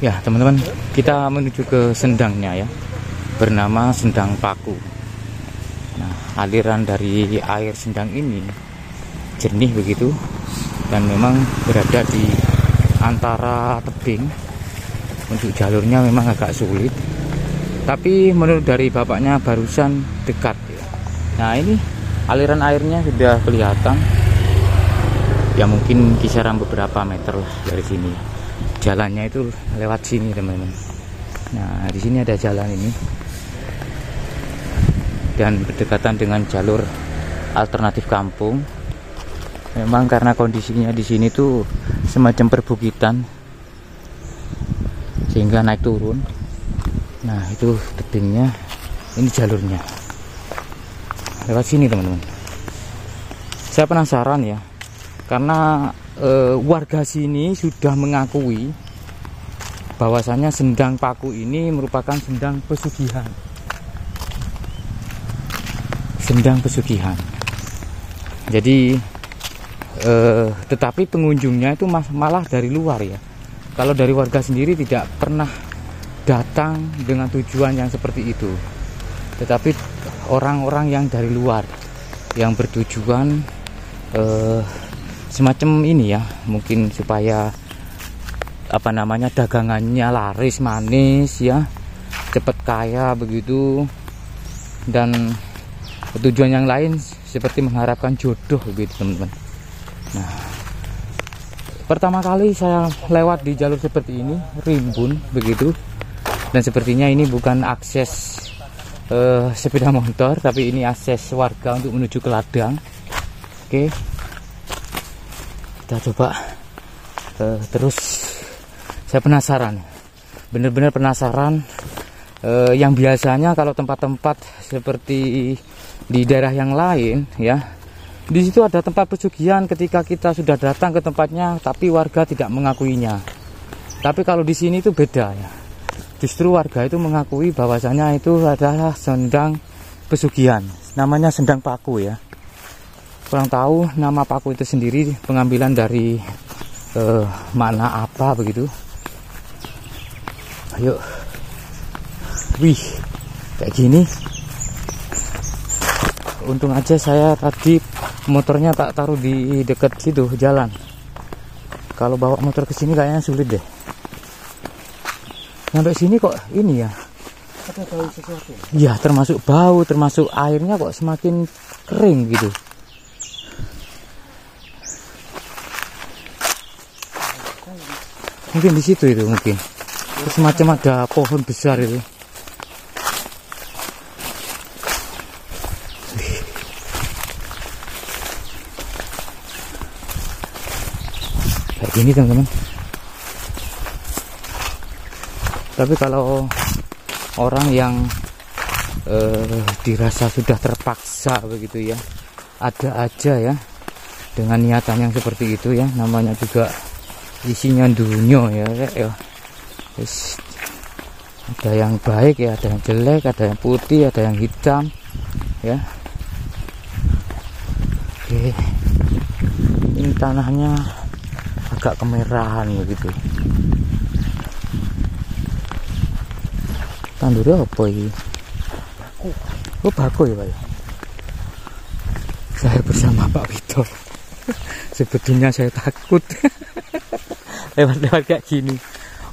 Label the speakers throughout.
Speaker 1: Ya teman-teman, kita menuju ke sendangnya ya, bernama Sendang Paku. Nah, aliran dari air sendang ini jernih begitu, dan memang berada di antara tebing. Untuk jalurnya memang agak sulit, tapi menurut dari bapaknya barusan dekat ya. Nah, ini aliran airnya sudah kelihatan ya, mungkin kisaran beberapa meter lah dari sini. Jalannya itu lewat sini teman-teman. Nah, di sini ada jalan ini dan berdekatan dengan jalur alternatif kampung. Memang karena kondisinya di sini tuh semacam perbukitan sehingga naik turun. Nah, itu tebingnya, ini jalurnya lewat sini teman-teman. Saya penasaran ya, karena warga sini sudah mengakui bahwasanya Sendang Paku ini merupakan sendang pesugihan. Sendang pesugihan. Jadi tetapi pengunjungnya itu malah dari luar ya. Kalau dari warga sendiri tidak pernah datang dengan tujuan yang seperti itu. Tetapi orang-orang yang dari luar yang bertujuan semacam ini ya, mungkin supaya dagangannya laris manis ya, cepat kaya begitu, dan tujuan yang lain seperti mengharapkan jodoh begitu teman-teman. Nah, pertama kali saya lewat di jalur seperti ini, rimbun begitu, dan sepertinya ini bukan akses sepeda motor, tapi ini akses warga untuk menuju ke ladang. Oke, kita coba terus. Saya penasaran, benar-benar penasaran. Yang biasanya kalau tempat-tempat seperti di daerah yang lain ya, di situ ada tempat pesugihan ketika kita sudah datang ke tempatnya, tapi warga tidak mengakuinya. Tapi kalau di sini itu beda ya, justru warga itu mengakui bahwasanya itu adalah sendang pesugihan, namanya Sendang Paku ya. Kurang tahu nama paku itu sendiri pengambilan dari makna apa begitu. Ayo, wih, kayak gini. Untung aja saya tadi motornya tak taruh di dekat situ jalan. Kalau bawa motor ke sini kayaknya sulit deh. Sampai sini kok ini ya,
Speaker 2: ada bau sesuatu.
Speaker 1: iya, termasuk bau, termasuk airnya kok semakin kering gitu. Mungkin di situ itu mungkin semacam ada pohon besar itu. Kayak gini teman-teman. Tapi kalau orang yang dirasa sudah terpaksa begitu ya, ada aja ya dengan niatan yang seperti itu ya, namanya juga isinya dunia ya. Yes. Ada yang baik ya, ada yang jelek, ada yang putih, ada yang hitam ya. Oke, ini tanahnya agak kemerahan begitu. Tandurnya apa ini? Oh, baku ya Pak ya. Saya bersama Pak Wito. Sebetulnya saya takut lewat-lewat kayak gini.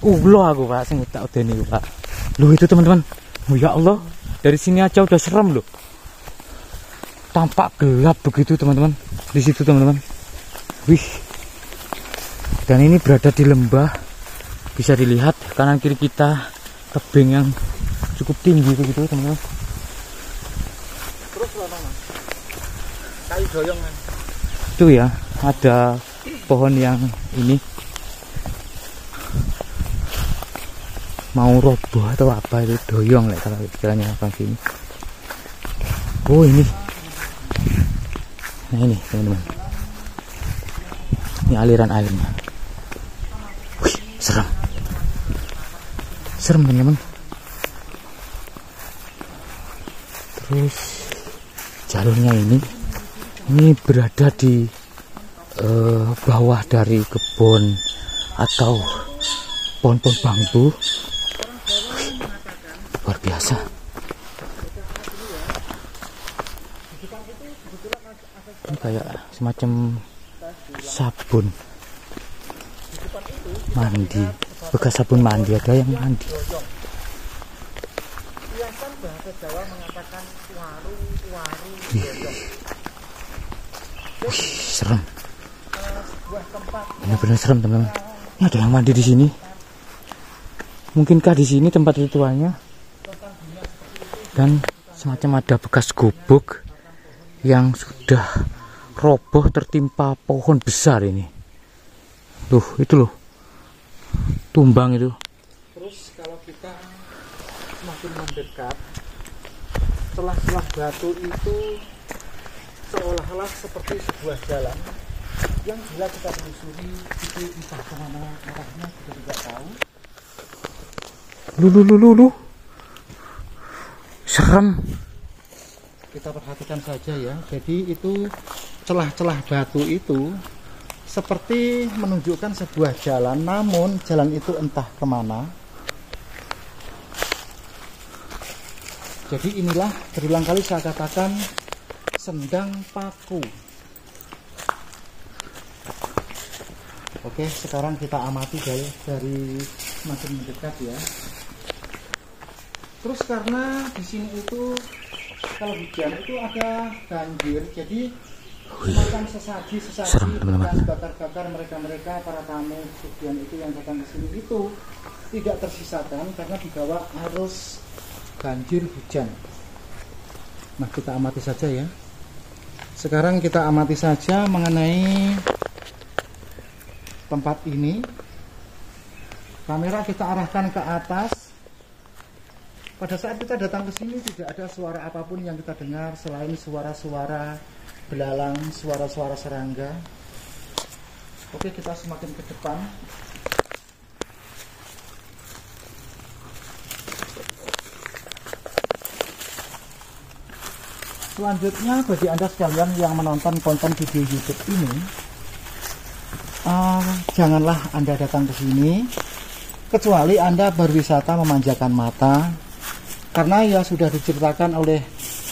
Speaker 1: Loh aku Pak, saya tak udah nih Pak. Loh itu teman-teman, oh ya Allah, dari sini aja udah serem loh. Tampak gelap begitu teman-teman. Di situ teman-teman. Wih. Dan ini berada di lembah. Bisa dilihat kanan kiri kita tebing yang cukup tinggi begitu teman-teman.
Speaker 2: Terus mana? Kayu doyong kan?
Speaker 1: Itu ya, ada pohon yang ini mau roboh atau apa, itu doyong lah kalau istilahnya apa sini. Oh ini, nah ini teman-teman, ini aliran airnya. Wih, serem teman-teman. Terus jalurnya ini berada di bawah dari kebun atau pohon-pohon bambu luar biasa. Ini kayak semacam sabun mandi, bekas sabun mandi, ada yang mandi.
Speaker 2: Bahasa Jawa mengatakan warung.
Speaker 1: Wih, serem. Benar-benar serem, teman-teman. Ini ada yang mandi di sini. Mungkinkah di sini tempat ritualnya? Dan semacam ada bekas gubuk yang sudah roboh tertimpa pohon besar ini. Tuh, itu loh. Tumbang itu.
Speaker 2: Terus kalau kita semakin mendekat, celah-celah batu itu seolah-olah seperti sebuah jalan yang bila kita telusuri itu entah kemana arahnya kita tidak tahu.
Speaker 1: Lu. Serem.
Speaker 2: Kita perhatikan saja ya. Jadi itu celah-celah batu itu seperti menunjukkan sebuah jalan, namun jalan itu entah kemana. Jadi inilah berulang kali saya katakan sendang paku. Oke, sekarang kita amati dari semakin mendekat ya. Terus karena di sini itu kalau hujan itu ada banjir, jadi semacam sesaji dan bakar-bakar mereka para tamu hujan itu yang datang ke sini itu tidak tersisakan karena dibawa arus banjir hujan. Nah, kita amati saja ya. Sekarang kita amati saja mengenai tempat ini. Kamera kita arahkan ke atas. Pada saat kita datang ke sini tidak ada suara apapun yang kita dengar selain suara-suara belalang, suara-suara serangga. Oke, kita semakin ke depan. Selanjutnya bagi Anda sekalian yang menonton konten video YouTube ini, janganlah Anda datang ke sini kecuali Anda berwisata memanjakan mata, karena ya sudah diceritakan oleh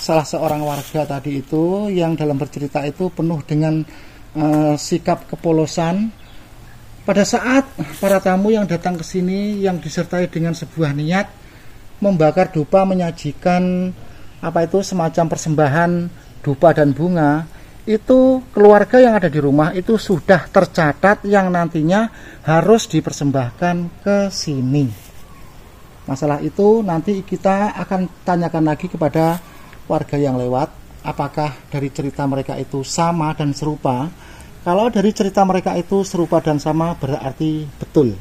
Speaker 2: salah seorang warga tadi itu yang dalam bercerita itu penuh dengan sikap kepolosan. Pada saat para tamu yang datang ke sini yang disertai dengan sebuah niat membakar dupa, menyajikan semacam persembahan dupa dan bunga, itu keluarga yang ada di rumah itu sudah tercatat yang nantinya harus dipersembahkan ke sini. Masalah itu nanti kita akan tanyakan lagi kepada warga yang lewat, apakah dari cerita mereka itu sama dan serupa. Kalau dari cerita mereka itu serupa dan sama berarti betul.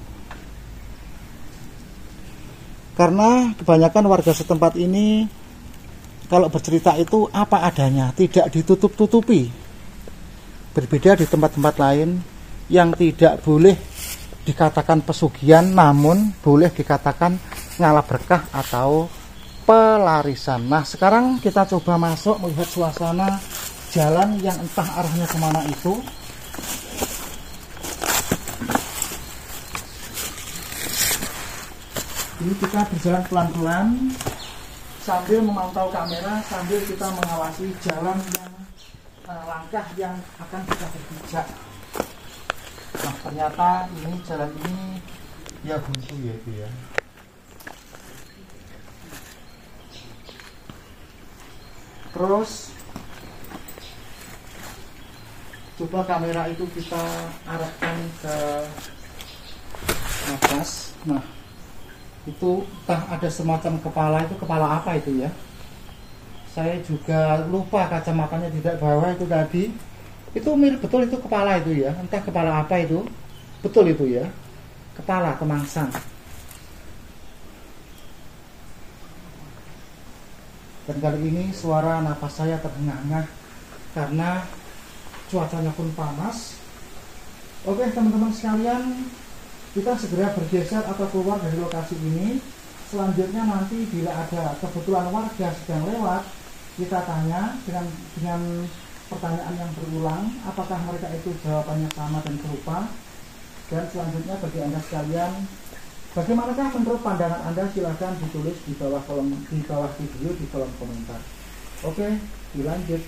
Speaker 2: Karena kebanyakan warga setempat ini kalau bercerita itu apa adanya, tidak ditutup-tutupi. Berbeda di tempat-tempat lain yang tidak boleh dikatakan pesugihan, namun boleh dikatakan ngalah berkah atau pelarisan. Nah, sekarang kita coba masuk melihat suasana jalan yang entah arahnya kemana itu. Ini kita berjalan pelan-pelan sambil memantau kamera, sambil kita mengawasi jalan yang langkah yang akan kita berpijak. Nah, ternyata ini jalan ini ya buntu ya itu ya. Terus coba kamera itu kita arahkan ke atas. Nah, itu entah ada semacam kepala, itu kepala apa itu ya, saya juga lupa, kacamatanya tidak bawa itu tadi. Itu mirip betul itu kepala itu ya, entah kepala apa itu, betul itu ya, kepala kemangsang. Dan kali ini suara napas saya terengah-engah karena cuacanya pun panas. Oke teman-teman sekalian, kita segera bergeser atau keluar dari lokasi ini. Selanjutnya nanti bila ada kebetulan warga sedang lewat, kita tanya dengan pertanyaan yang berulang, apakah mereka itu jawabannya sama dan serupa. Dan selanjutnya bagi Anda sekalian, Bagaimanakah menurut pandangan Anda? Silahkan ditulis di bawah video di kolom komentar. Oke, dilanjut.